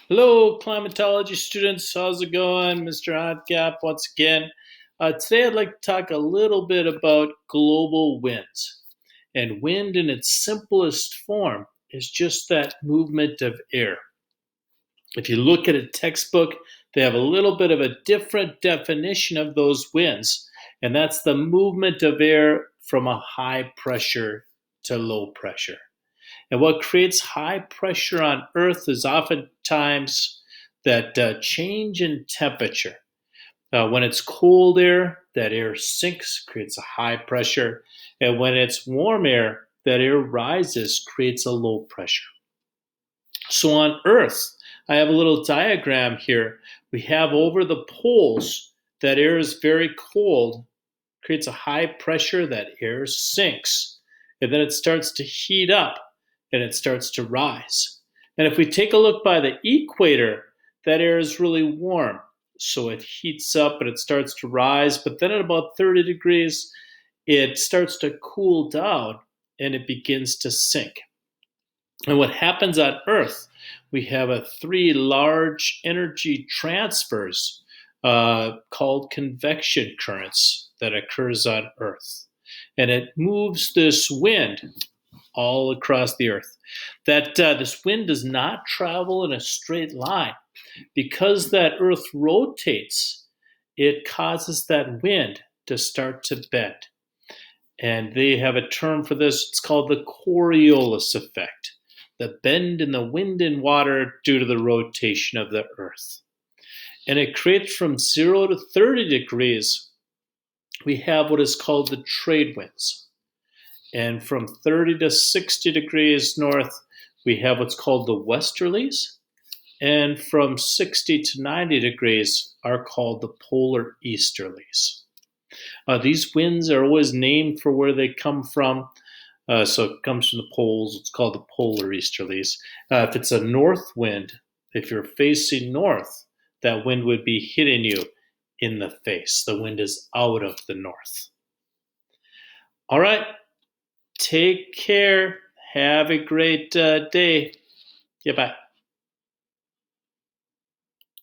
Hello, climatology students. How's it going? Mr. Hotgap once again. Today, I'd like to talk a little bit about global winds. And wind, in its simplest form, is just that movement of air. If you look at a textbook, they have a little bit of a different definition of those winds, and that's the movement of air from a high pressure to low pressure. And what creates high pressure on Earth is oftentimes that change in temperature. When it's cold air, that air sinks, creates a high pressure. And when it's warm air, that air rises, creates a low pressure. So on Earth, I have a little diagram here. We have over the poles, that air is very cold, creates a high pressure, that air sinks. And then it starts to heat up and it starts to rise. And if we take a look by the equator, that air is really warm. So it heats up and it starts to rise. But then at about 30 degrees, it starts to cool down and it begins to sink. And what happens on Earth, we have three large energy transfers called convection currents that occurs on Earth. And it moves this wind all across the Earth. That this wind does not travel in a straight line. Because that Earth rotates, it causes that wind to start to bend. And they have a term for this. It's called the Coriolis effect, the bend in the wind and water due to the rotation of the Earth. And it creates from 0 to 30 degrees, we have what is called the trade winds. And from 30 to 60 degrees north, we have what's called the westerlies. And from 60 to 90 degrees are called the polar easterlies. These winds are always named for where they come from. So it comes from the poles. It's called the polar easterlies. If it's a north wind, if you're facing north, that wind would be hitting you in the face. The wind is out of the north. All right. Take care. Have a great day. Yeah, bye.